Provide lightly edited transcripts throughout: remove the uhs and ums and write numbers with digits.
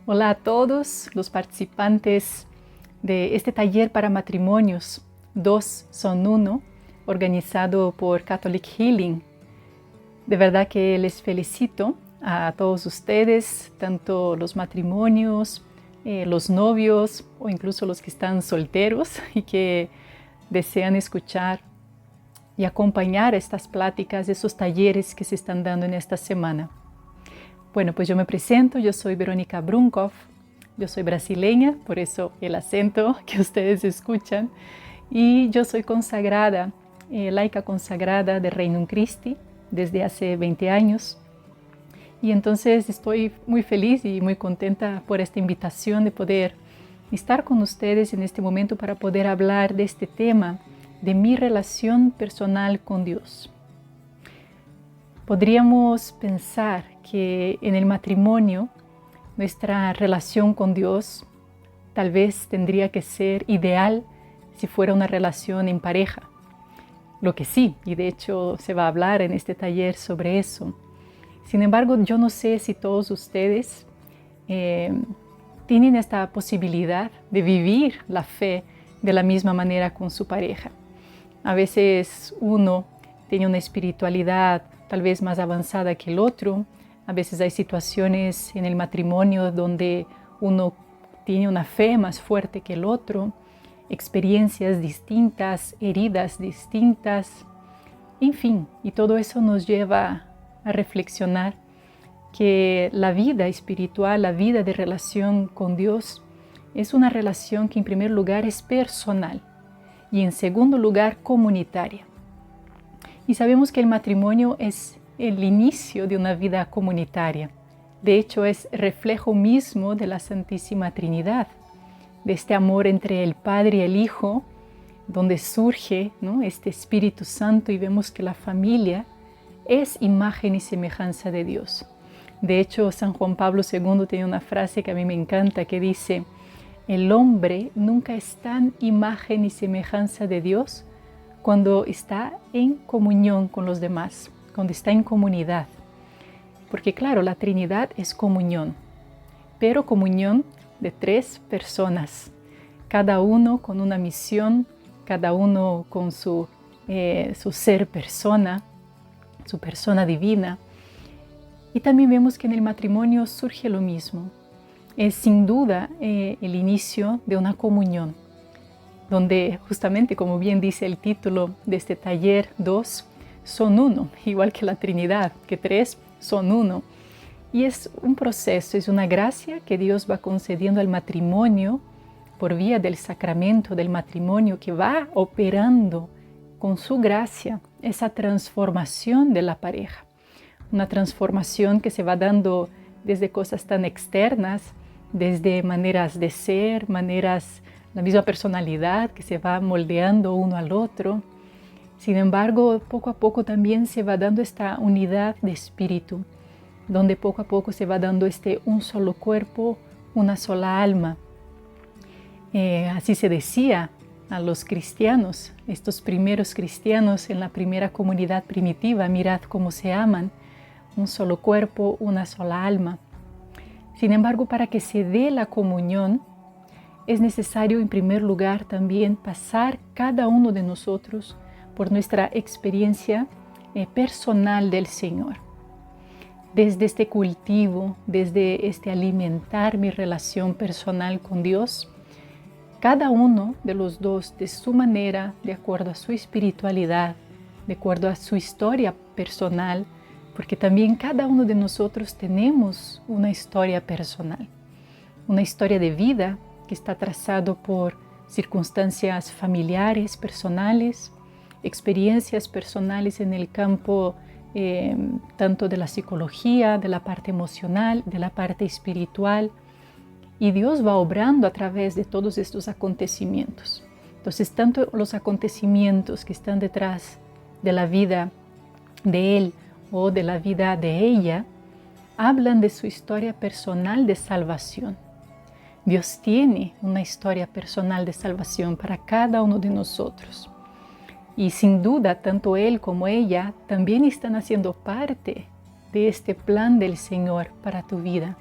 Hola a todos los participantes de este taller para matrimonios. Dos son uno, organizado por Catholic Healing. De verdad que les felicito a todos ustedes, tanto los matrimonios, los novios o incluso los que están solteros y que desean escuchar y acompañar estas pláticas, esos talleres que se están dando en esta semana. Bueno, pues yo me presento, yo soy Verónica Brunkoff, yo soy brasileña, por eso el acento que ustedes escuchan, y yo soy consagrada, laica consagrada de Regnum Christi desde hace 20 años. Y entonces estoy muy feliz y muy contenta por esta invitación de poder estar con ustedes en este momento para poder hablar de este tema, de mi relación personal con Dios. Podríamos pensar que en el matrimonio nuestra relación con Dios tal vez tendría que ser ideal si fuera una relación en pareja. Lo que sí, y de hecho se va a hablar en este taller sobre eso. Sin embargo, yo no sé si todos ustedes tienen esta posibilidad de vivir la fe de la misma manera con su pareja. A veces uno tiene una espiritualidad tal vez más avanzada que el otro. A veces hay situaciones en el matrimonio donde uno tiene una fe más fuerte que el otro, experiencias distintas, heridas distintas, en fin, y todo eso nos lleva a reflexionar que la vida espiritual, la vida de relación con Dios, es una relación que en primer lugar es personal y en segundo lugar comunitaria. Y sabemos que el matrimonio es el inicio de una vida comunitaria. De hecho, es reflejo mismo de la Santísima Trinidad, de este amor entre el Padre y el Hijo, donde surge, ¿no?, este Espíritu Santo, y vemos que la familia es imagen y semejanza de Dios. De hecho, San Juan Pablo II tiene una frase que a mí me encanta, que dice: el hombre nunca es tan imagen y semejanza de Dios cuando está en comunión con los demás, cuando está en comunidad. Porque claro, la Trinidad es comunión, pero comunión de tres personas, cada uno con una misión, cada uno con su ser persona, su persona divina. Y también vemos que en el matrimonio surge lo mismo. Es sin duda el inicio de una comunión, donde justamente, como bien dice el título de este taller, dos son uno, igual que la Trinidad, que tres son uno. Y es un proceso, es una gracia que Dios va concediendo al matrimonio por vía del sacramento del matrimonio, que va operando con su gracia esa transformación de la pareja. Una transformación que se va dando desde cosas tan externas, desde maneras de ser, la misma personalidad que se va moldeando uno al otro. Sin embargo, poco a poco también se va dando esta unidad de espíritu, donde poco a poco se va dando un solo cuerpo, una sola alma. Así se decía a los cristianos, estos primeros cristianos en la primera comunidad primitiva: mirad cómo se aman, un solo cuerpo, una sola alma. Sin embargo, para que se dé la comunión, es necesario en primer lugar también pasar cada uno de nosotros por nuestra experiencia personal del Señor. Desde este cultivo, desde este alimentar mi relación personal con Dios, cada uno de los dos, de su manera, de acuerdo a su espiritualidad, de acuerdo a su historia personal, porque también cada uno de nosotros tenemos una historia personal, una historia de vida que está trazado por circunstancias familiares, personales, experiencias personales en el campo tanto de la psicología, de la parte emocional, de la parte espiritual. Y Dios va obrando a través de todos estos acontecimientos. Entonces, tanto los acontecimientos que están detrás de la vida de Él o de la vida de ella, hablan de su historia personal de salvación. Dios tiene una historia personal de salvación para cada uno de nosotros. Y sin duda, tanto Él como ella también están haciendo parte de este plan del Señor para tu vida.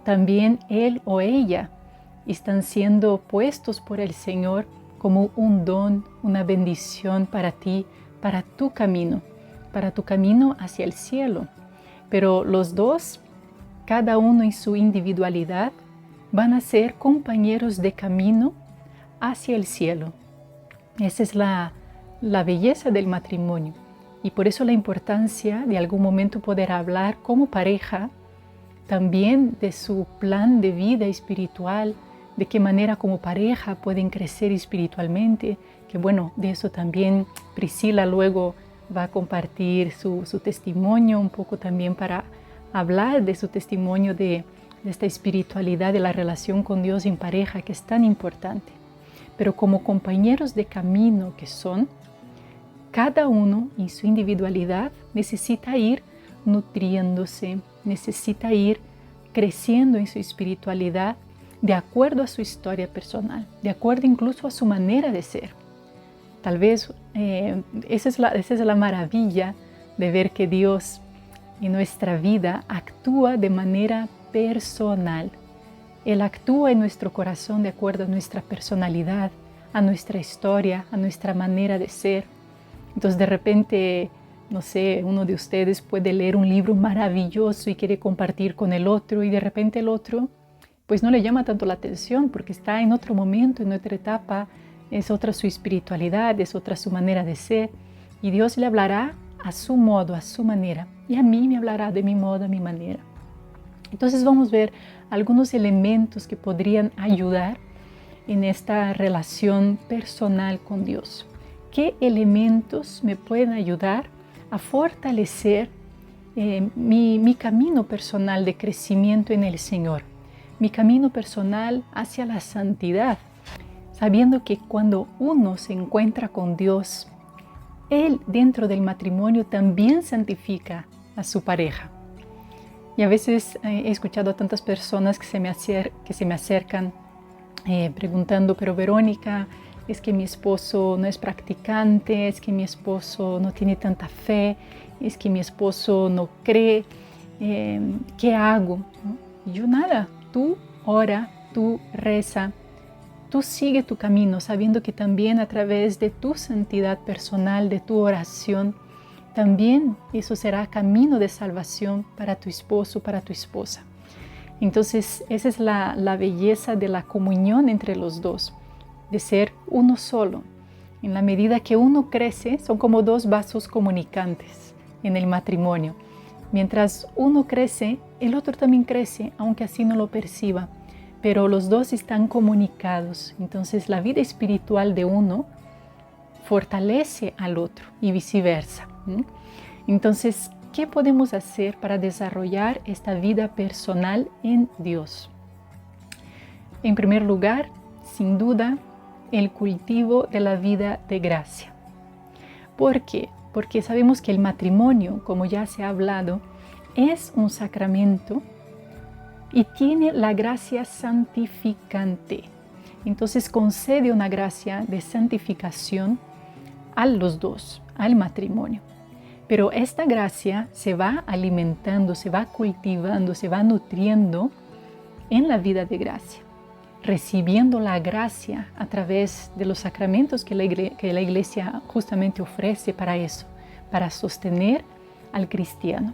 también él o ella están siendo puestos por el Señor como un don, una bendición para ti, para tu camino hacia el cielo. Pero los dos, cada uno en su individualidad, van a ser compañeros de camino hacia el cielo. Esa es la belleza del matrimonio. Y por eso la importancia de algún momento poder hablar como pareja también de su plan de vida espiritual, de qué manera como pareja pueden crecer espiritualmente, que bueno, de eso también Priscila luego va a compartir su testimonio un poco también para hablar de su testimonio de esta espiritualidad, de la relación con Dios en pareja, que es tan importante. Pero como compañeros de camino que son, cada uno en su individualidad necesita ir nutriéndose, necesita ir creciendo en su espiritualidad de acuerdo a su historia personal, de acuerdo incluso a su manera de ser. Tal vez esa es la maravilla de ver que Dios en nuestra vida actúa de manera personal. Él actúa en nuestro corazón de acuerdo a nuestra personalidad, a nuestra historia, a nuestra manera de ser. Entonces de repente, no sé, uno de ustedes puede leer un libro maravilloso y quiere compartir con el otro y de repente el otro pues no le llama tanto la atención porque está en otro momento, en otra etapa, es otra su espiritualidad, es otra su manera de ser y Dios le hablará a su modo, a su manera y a mí me hablará de mi modo, a mi manera. Entonces vamos a ver algunos elementos que podrían ayudar en esta relación personal con Dios. ¿Qué elementos me pueden ayudar a fortalecer mi camino personal de crecimiento en el Señor? Mi camino personal hacia la santidad, sabiendo que cuando uno se encuentra con Dios, Él dentro del matrimonio también santifica a su pareja. Y a veces he escuchado a tantas personas que se me acercan preguntando, pero Verónica, es que mi esposo no es practicante, es que mi esposo no tiene tanta fe, es que mi esposo no cree, ¿qué hago? Y yo nada, tú ora, tú reza, tú sigue tu camino, sabiendo que también a través de tu santidad personal, de tu oración, también eso será camino de salvación para tu esposo, para tu esposa. Entonces, esa es la belleza de la comunión entre los dos, de ser uno solo. En la medida que uno crece, son como dos vasos comunicantes en el matrimonio. Mientras uno crece, el otro también crece, aunque así no lo perciba. Pero los dos están comunicados. Entonces, la vida espiritual de uno fortalece al otro y viceversa. Entonces, ¿qué podemos hacer para desarrollar esta vida personal en Dios? En primer lugar, sin duda, el cultivo de la vida de gracia. ¿Por qué? Porque sabemos que el matrimonio, como ya se ha hablado, es un sacramento y tiene la gracia santificante. Entonces concede una gracia de santificación a los dos, al matrimonio. Pero esta gracia se va alimentando, se va cultivando, se va nutriendo en la vida de gracia, recibiendo la gracia a través de los sacramentos que la Iglesia justamente ofrece para eso, para sostener al cristiano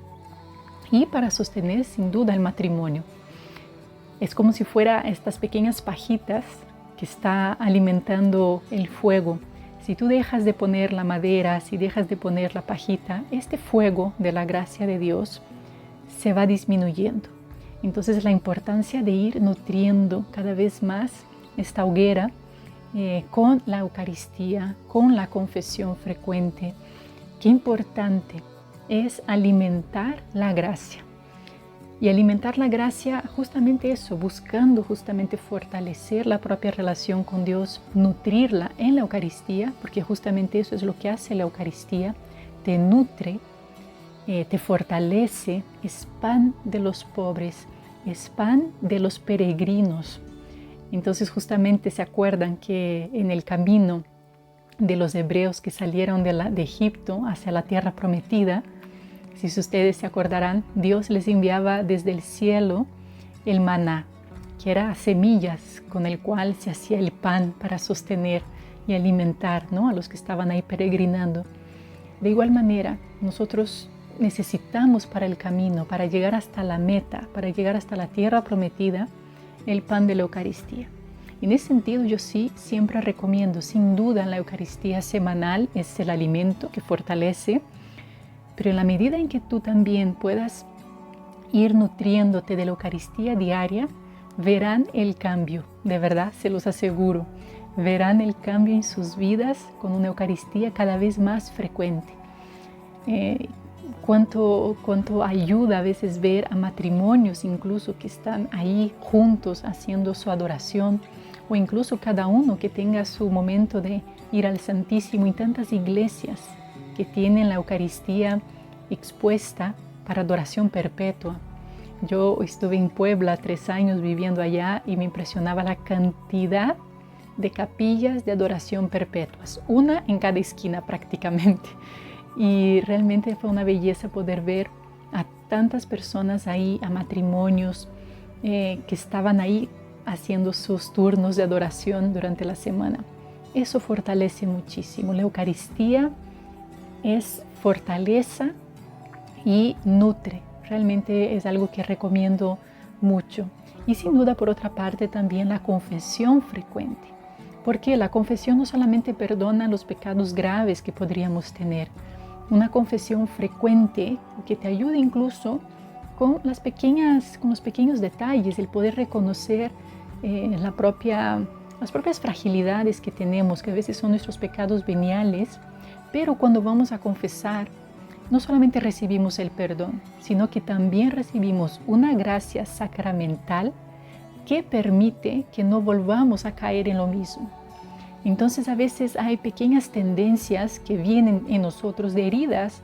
y para sostener sin duda el matrimonio. Es como si fuera estas pequeñas pajitas que está alimentando el fuego. Si tú dejas de poner la madera, si dejas de poner la pajita, este fuego de la gracia de Dios se va disminuyendo. Entonces la importancia de ir nutriendo cada vez más esta hoguera con la Eucaristía, con la confesión frecuente. Qué importante es alimentar la gracia. Y alimentar la gracia justamente eso, buscando justamente fortalecer la propia relación con Dios, nutrirla en la Eucaristía, porque justamente eso es lo que hace la Eucaristía, te nutre, te fortalece, es pan de los pobres, es pan de los peregrinos. Entonces justamente se acuerdan que en el camino de los hebreos que salieron de Egipto hacia la tierra prometida, si ustedes se acordarán, Dios les enviaba desde el cielo el maná, que era semillas con el cual se hacía el pan para sostener y alimentar, ¿no?, a los que estaban ahí peregrinando. De igual manera, nosotros necesitamos para el camino, para llegar hasta la meta, para llegar hasta la tierra prometida, el pan de la Eucaristía. En ese sentido, yo sí siempre recomiendo, sin duda, la Eucaristía semanal es el alimento que fortalece, pero en la medida en que tú también puedas ir nutriéndote de la Eucaristía diaria, verán el cambio, de verdad, se los aseguro. Verán el cambio en sus vidas con una Eucaristía cada vez más frecuente. Cuánto ayuda a veces ver a matrimonios incluso que están ahí juntos haciendo su adoración, o incluso cada uno que tenga su momento de ir al Santísimo, en tantas iglesias que tienen la Eucaristía expuesta para adoración perpetua. Yo estuve en Puebla 3 años viviendo allá y me impresionaba la cantidad de capillas de adoración perpetuas, una en cada esquina prácticamente. Y realmente fue una belleza poder ver a tantas personas ahí, a matrimonios que estaban ahí haciendo sus turnos de adoración durante la semana. Eso fortalece muchísimo. La Eucaristía es fortaleza y nutre. Realmente es algo que recomiendo mucho. Y sin duda, por otra parte, también la confesión frecuente. Porque la confesión no solamente perdona los pecados graves que podríamos tener. Una confesión frecuente que te ayude incluso con los pequeños detalles, el poder reconocer las propias fragilidades que tenemos, que a veces son nuestros pecados veniales, pero cuando vamos a confesar, no solamente recibimos el perdón, sino que también recibimos una gracia sacramental que permite que no volvamos a caer en lo mismo. Entonces a veces hay pequeñas tendencias que vienen en nosotros de heridas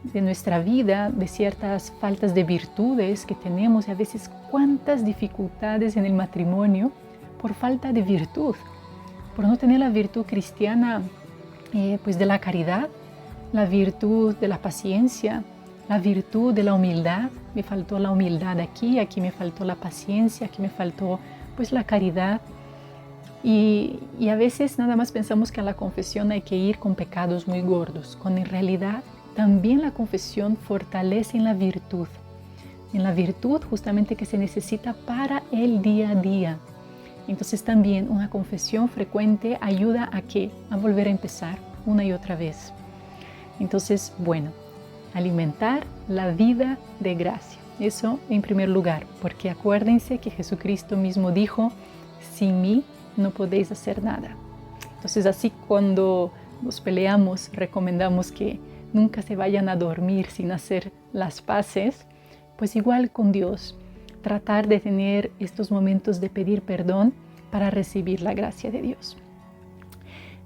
de nuestra vida, de ciertas faltas de virtudes que tenemos, y a veces cuántas dificultades en el matrimonio por falta de virtud, por no tener la virtud cristiana pues de la caridad, la virtud de la paciencia, la virtud de la humildad. Me faltó la humildad aquí me faltó la paciencia, aquí me faltó pues la caridad. Y a veces nada más pensamos que a la confesión hay que ir con pecados muy gordos, cuando en realidad también la confesión fortalece en la virtud justamente que se necesita para el día a día. Entonces también una confesión frecuente ayuda a volver a empezar una y otra vez. Entonces, bueno, alimentar la vida de gracia. Eso en primer lugar, porque acuérdense que Jesucristo mismo dijo, sin mí no podéis hacer nada. Entonces así cuando nos peleamos, recomendamos que nunca se vayan a dormir sin hacer las paces, pues igual con Dios, tratar de tener estos momentos de pedir perdón para recibir la gracia de Dios.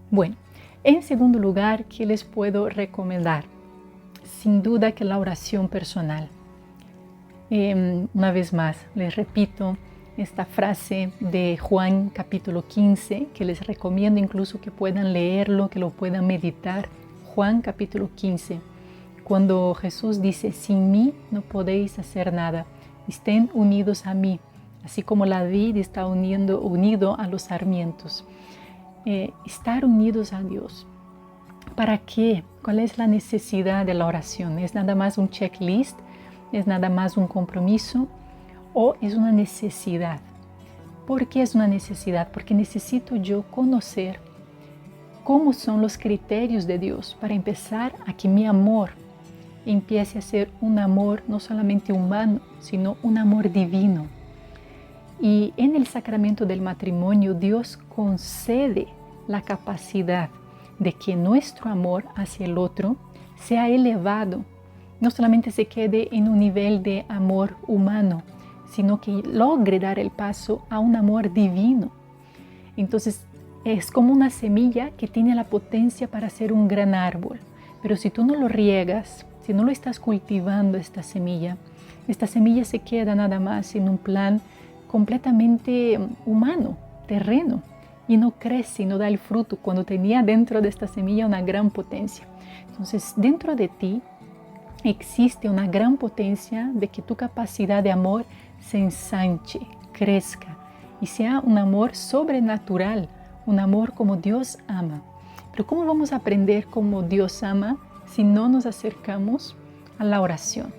Bueno, en segundo lugar, ¿qué les puedo recomendar? Sin duda que la oración personal. Una vez más, les repito esta frase de Juan capítulo 15, que les recomiendo incluso que puedan leerlo, que lo puedan meditar. Juan capítulo 15, cuando Jesús dice, sin mí no podéis hacer nada, estén unidos a mí, así como la vid está unido a los sarmientos. Estar unidos a Dios. ¿Para qué? ¿Cuál es la necesidad de la oración? ¿Es nada más un checklist? ¿Es nada más un compromiso? ¿O es una necesidad? ¿Por qué es una necesidad? Porque necesito yo conocer cómo son los criterios de Dios para empezar a que mi amor empiece a ser un amor no solamente humano, sino un amor divino. Y en el sacramento del matrimonio, Dios concede la capacidad de que nuestro amor hacia el otro sea elevado, no solamente se quede en un nivel de amor humano, sino que logre dar el paso a un amor divino. Entonces es como una semilla que tiene la potencia para ser un gran árbol, pero si tú no lo riegas, si no lo estás cultivando esta semilla se queda nada más en un plan completamente humano, terreno, y no crece y no da el fruto cuando tenía dentro de esta semilla una gran potencia. Entonces, dentro de ti existe una gran potencia de que tu capacidad de amor se ensanche, crezca y sea un amor sobrenatural, un amor como Dios ama. Pero ¿cómo vamos a aprender cómo Dios ama si no nos acercamos a la oración?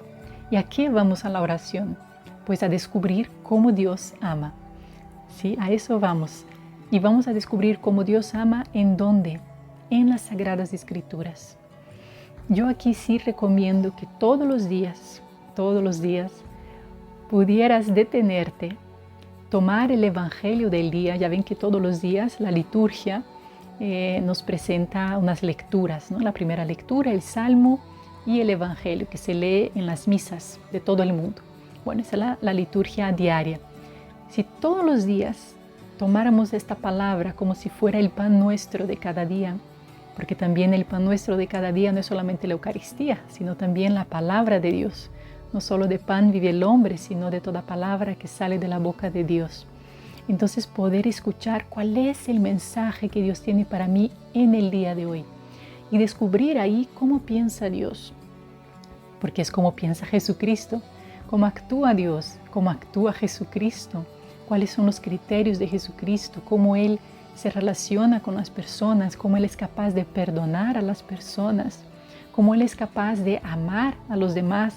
¿Y a qué vamos a la oración? Pues a descubrir cómo Dios ama. ¿Sí? A eso vamos. Y vamos a descubrir cómo Dios ama ¿en dónde? En las Sagradas Escrituras. Yo aquí sí recomiendo que todos los días, pudieras detenerte, tomar el Evangelio del día. Ya ven que todos los días la liturgia nos presenta unas lecturas, ¿no? La primera lectura, el Salmo y el Evangelio que se lee en las misas de todo el mundo. Bueno, esa es la liturgia diaria. Si todos los días tomáramos esta palabra como si fuera el pan nuestro de cada día, porque también el pan nuestro de cada día no es solamente la Eucaristía, sino también la palabra de Dios. No solo de pan vive el hombre, sino de toda palabra que sale de la boca de Dios. Entonces poder escuchar cuál es el mensaje que Dios tiene para mí en el día de hoy y descubrir ahí cómo piensa Dios, porque es como piensa Jesucristo, cómo actúa Dios, cómo actúa Jesucristo, cuáles son los criterios de Jesucristo, cómo Él se relaciona con las personas, cómo Él es capaz de perdonar a las personas, cómo Él es capaz de amar a los demás,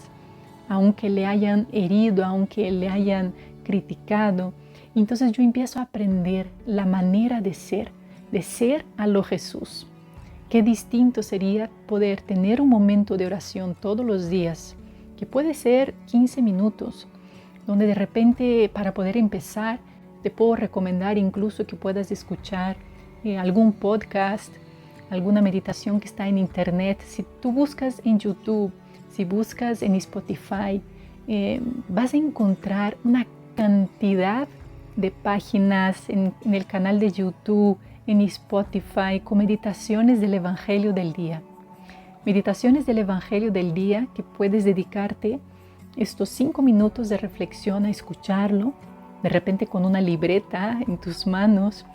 aunque le hayan herido, aunque le hayan criticado. Entonces yo empiezo a aprender la manera de ser a lo Jesús. Qué distinto sería poder tener un momento de oración todos los días, que puede ser 15 minutos, donde de repente para poder empezar te puedo recomendar incluso que puedas escuchar algún podcast, alguna meditación que está en internet. Si tú buscas en YouTube, si buscas en Spotify, vas a encontrar una cantidad de páginas en el canal de YouTube, en Spotify, con meditaciones del Evangelio del día. Meditaciones del Evangelio del día que puedes dedicarte estos 5 minutos de reflexión a escucharlo, de repente con una libreta en tus manos,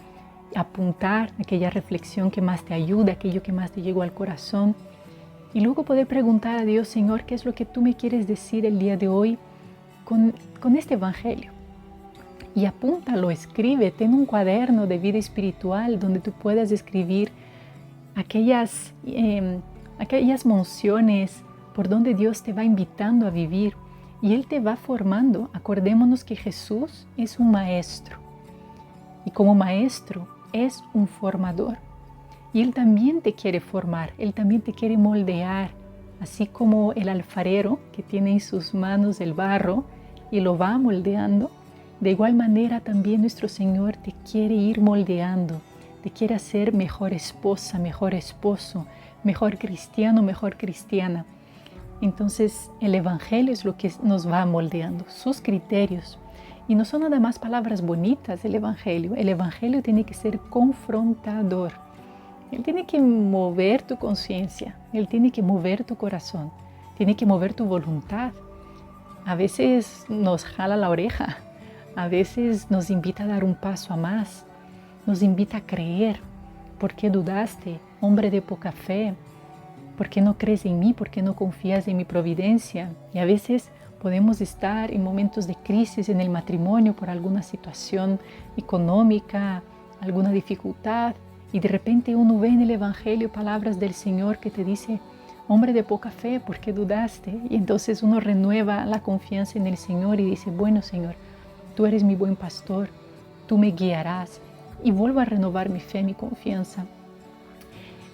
apuntar aquella reflexión que más te ayuda, aquello que más te llegó al corazón, y luego poder preguntar a Dios: Señor, ¿qué es lo que tú me quieres decir el día de hoy con este Evangelio? Y apúntalo, escribe, ten un cuaderno de vida espiritual donde tú puedas escribir aquellas mociones por donde Dios te va invitando a vivir y Él te va formando. Acordémonos que Jesús es un maestro y como maestro es un formador. Y Él también te quiere formar, Él también te quiere moldear, así como el alfarero que tiene en sus manos el barro y lo va moldeando. De igual manera también nuestro Señor te quiere ir moldeando, te quiere hacer mejor esposa, mejor esposo, mejor cristiano, mejor cristiana. Entonces el Evangelio es lo que nos va moldeando, sus criterios. Y no son nada más palabras bonitas del Evangelio. El Evangelio tiene que ser confrontador. Él tiene que mover tu conciencia, Él tiene que mover tu corazón, tiene que mover tu voluntad. A veces nos jala la oreja, a veces nos invita a dar un paso a más, nos invita a creer. ¿Por qué dudaste, hombre de poca fe? ¿Por qué no crees en mí? ¿Por qué no confías en mi providencia? Y a veces podemos estar en momentos de crisis en el matrimonio por alguna situación económica, alguna dificultad, y de repente uno ve en el Evangelio palabras del Señor que te dice: hombre de poca fe, ¿por qué dudaste? Y entonces uno renueva la confianza en el Señor y dice: bueno, Señor, tú eres mi buen pastor, tú me guiarás, y vuelvo a renovar mi fe, mi confianza.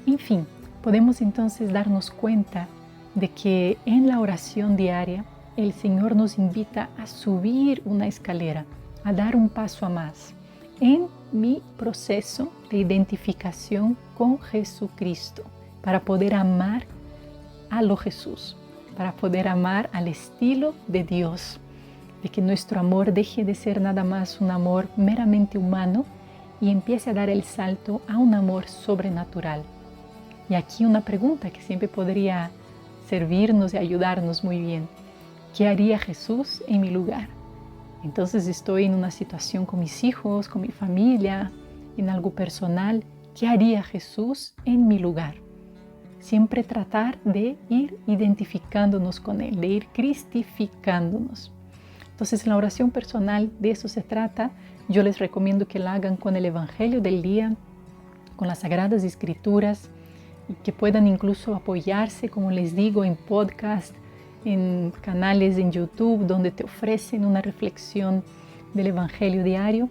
En fin, podemos entonces darnos cuenta de que en la oración diaria el Señor nos invita a subir una escalera, a dar un paso a más en mi proceso de identificación con Jesucristo, para poder amar a lo Jesús, para poder amar al estilo de Dios, de que nuestro amor deje de ser nada más un amor meramente humano y empiece a dar el salto a un amor sobrenatural. Y aquí una pregunta que siempre podría servirnos y ayudarnos muy bien: ¿qué haría Jesús en mi lugar? Entonces estoy en una situación con mis hijos, con mi familia, en algo personal. ¿Qué haría Jesús en mi lugar? Siempre tratar de ir identificándonos con Él, de ir cristificándonos. Entonces, en la oración personal de eso se trata. Yo les recomiendo que la hagan con el Evangelio del día, con las Sagradas Escrituras, y que puedan incluso apoyarse, como les digo, en podcast, en canales en YouTube, donde te ofrecen una reflexión del Evangelio diario.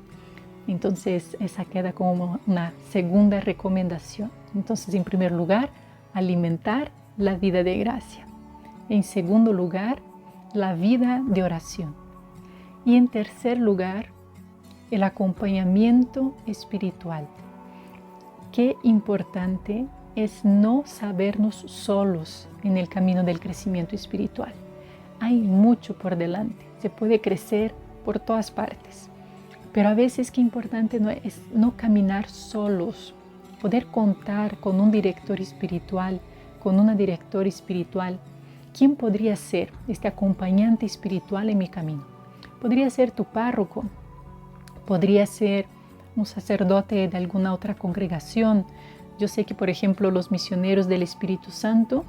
Entonces, esa queda como una segunda recomendación. Entonces, en primer lugar, alimentar la vida de gracia. En segundo lugar, la vida de oración. Y en tercer lugar, el acompañamiento espiritual. Qué importante es no sabernos solos en el camino del crecimiento espiritual. Hay mucho por delante, se puede crecer por todas partes, pero a veces qué importante es no caminar solos, poder contar con un director espiritual, con una directora espiritual. ¿Quién podría ser este acompañante espiritual en mi camino? Podría ser tu párroco, podría ser un sacerdote de alguna otra congregación. Yo sé que, por ejemplo, los misioneros del Espíritu Santo,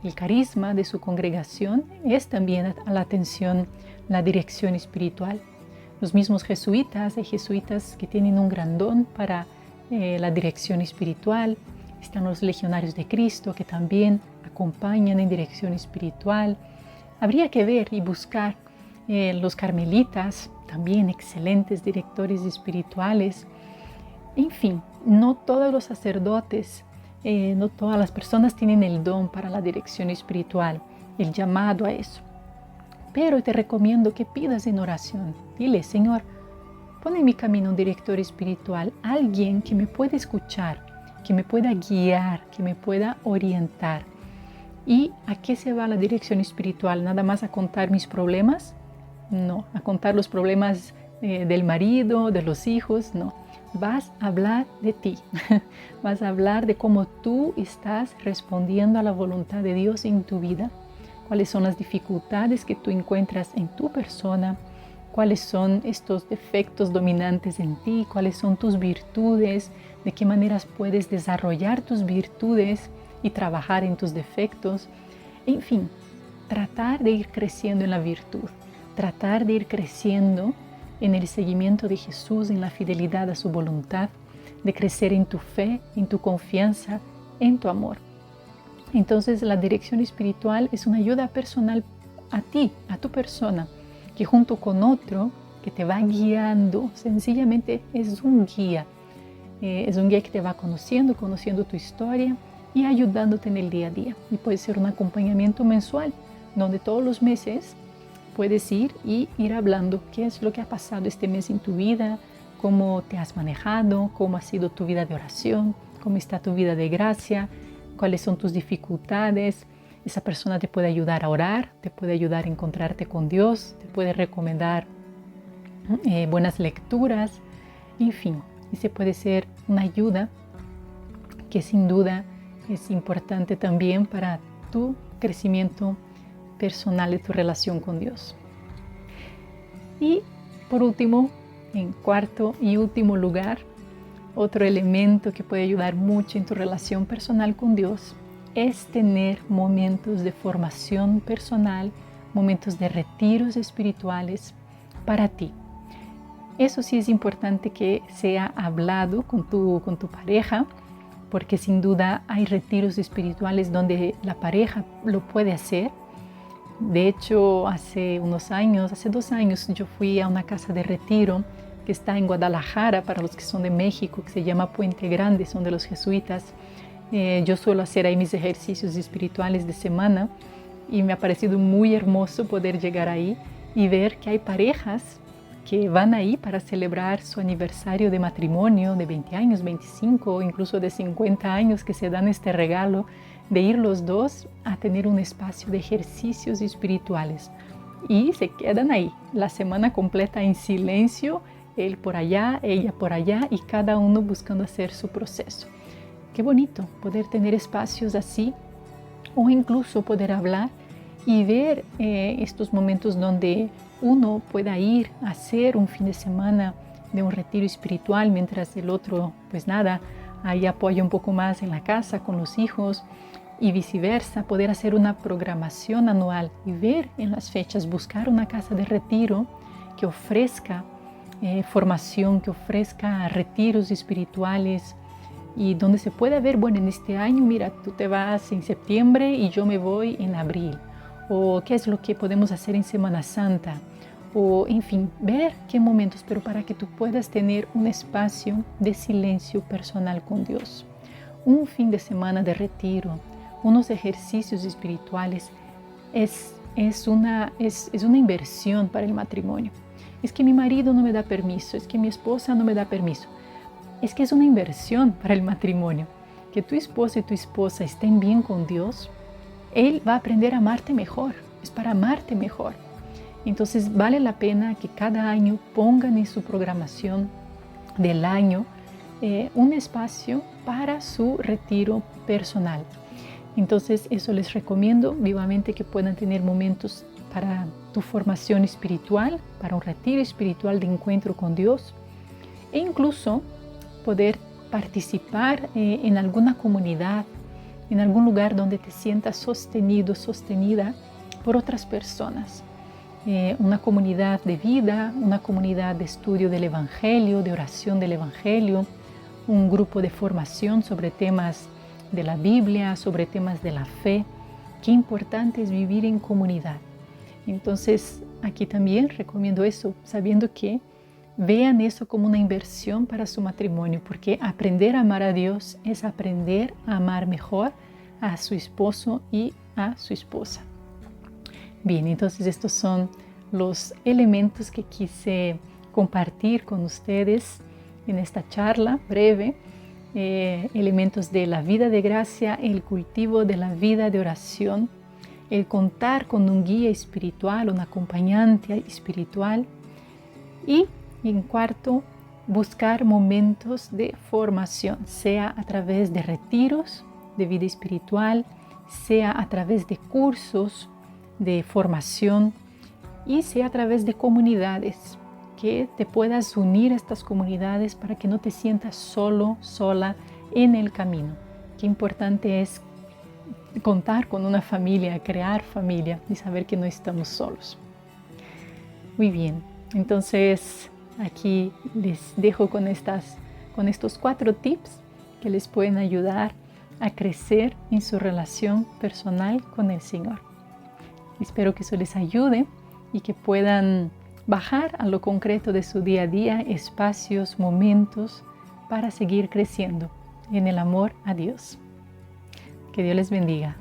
el carisma de su congregación es también a la atención, la dirección espiritual. Los mismos jesuitas, hay jesuitas que tienen un gran don para la dirección espiritual. Están los legionarios de Cristo que también acompañan en dirección espiritual. Habría que ver y buscar los carmelitas, también excelentes directores espirituales. En fin, no todos los sacerdotes, no todas las personas tienen el don para la dirección espiritual, el llamado a eso. Pero te recomiendo que pidas en oración. Dile, Señor, pon en mi camino un director espiritual, alguien que me pueda escuchar, que me pueda guiar, que me pueda orientar. ¿Y a qué se va la dirección espiritual? ¿Nada más a contar mis problemas? No, a contar los problemas del marido, de los hijos, no. Vas a hablar de ti, vas a hablar de cómo tú estás respondiendo a la voluntad de Dios en tu vida, cuáles son las dificultades que tú encuentras en tu persona, cuáles son estos defectos dominantes en ti, cuáles son tus virtudes, de qué maneras puedes desarrollar tus virtudes y trabajar en tus defectos. En fin, tratar de ir creciendo en la virtud, tratar de ir creciendo en el seguimiento de Jesús, en la fidelidad a su voluntad, de crecer en tu fe, en tu confianza, en tu amor. Entonces, la dirección espiritual es una ayuda personal a ti, a tu persona, que junto con otro que te va guiando, sencillamente es un guía. Es un guía que te va conociendo tu historia y ayudándote en el día a día. Y puede ser un acompañamiento mensual, donde todos los meses puedes ir hablando qué es lo que ha pasado este mes en tu vida, cómo te has manejado, cómo ha sido tu vida de oración, cómo está tu vida de gracia, cuáles son tus dificultades. Esa persona te puede ayudar a orar, te puede ayudar a encontrarte con Dios, te puede recomendar buenas lecturas, en fin. Ese puede ser una ayuda que sin duda es importante también para tu crecimiento personal de tu relación con Dios. Y por último, en cuarto y último lugar, otro elemento que puede ayudar mucho en tu relación personal con Dios es tener momentos de formación personal, momentos de retiros espirituales para ti. Eso sí es importante que sea hablado con tu pareja, porque sin duda hay retiros espirituales donde la pareja lo puede hacer. De hecho, hace 2 años, yo fui a una casa de retiro que está en Guadalajara, para los que son de México, que se llama Puente Grande, son de los jesuitas. Yo suelo hacer ahí mis ejercicios espirituales de semana y me ha parecido muy hermoso poder llegar ahí y ver que hay parejas que van ahí para celebrar su aniversario de matrimonio de 20 años, 25 o incluso de 50 años, que se dan este regalo de ir los dos a tener un espacio de ejercicios espirituales y se quedan ahí la semana completa en silencio, él por allá, ella por allá y cada uno buscando hacer su proceso. Qué bonito poder tener espacios así o incluso poder hablar y ver estos momentos donde uno pueda ir a hacer un fin de semana de un retiro espiritual mientras el otro, pues nada, ahí apoya un poco más en la casa con los hijos y viceversa, poder hacer una programación anual y ver en las fechas, buscar una casa de retiro que ofrezca formación, que ofrezca retiros espirituales y donde se pueda ver, bueno, en este año, mira, tú te vas en septiembre y yo me voy en abril, o qué es lo que podemos hacer en Semana Santa, o en fin, ver qué momentos, pero para que tú puedas tener un espacio de silencio personal con Dios, un fin de semana de retiro, unos ejercicios espirituales, es una inversión para el matrimonio. Es que mi marido no me da permiso, es que mi esposa no me da permiso. Es que es una inversión para el matrimonio. Que tu esposo y tu esposa estén bien con Dios, Él va a aprender a amarte mejor, es para amarte mejor. Entonces vale la pena que cada año pongan en su programación del año un espacio para su retiro personal. Entonces eso les recomiendo vivamente, que puedan tener momentos para tu formación espiritual, para un retiro espiritual de encuentro con Dios, e incluso poder participar en alguna comunidad, en algún lugar donde te sientas sostenido, sostenida por otras personas. Una comunidad de vida, una comunidad de estudio del Evangelio, de oración del Evangelio, un grupo de formación sobre temas de la Biblia, sobre temas de la fe. Qué importante es vivir en comunidad. Entonces, aquí también recomiendo eso, sabiendo que vean eso como una inversión para su matrimonio, porque aprender a amar a Dios es aprender a amar mejor a su esposo y a su esposa. Bien, entonces estos son los elementos que quise compartir con ustedes en esta charla breve. Elementos de la vida de gracia, el cultivo de la vida de oración, el contar con un guía espiritual, un acompañante espiritual, y en cuarto, buscar momentos de formación, sea a través de retiros de vida espiritual, sea a través de cursos de formación y sea a través de comunidades, que te puedas unir a estas comunidades para que no te sientas solo, sola en el camino. Qué importante es contar con una familia, crear familia y saber que no estamos solos. Muy bien, entonces aquí les dejo con estos 4 tips que les pueden ayudar a crecer en su relación personal con el Señor. Espero que eso les ayude y que puedan bajar a lo concreto de su día a día espacios, momentos para seguir creciendo en el amor a Dios. Que Dios les bendiga.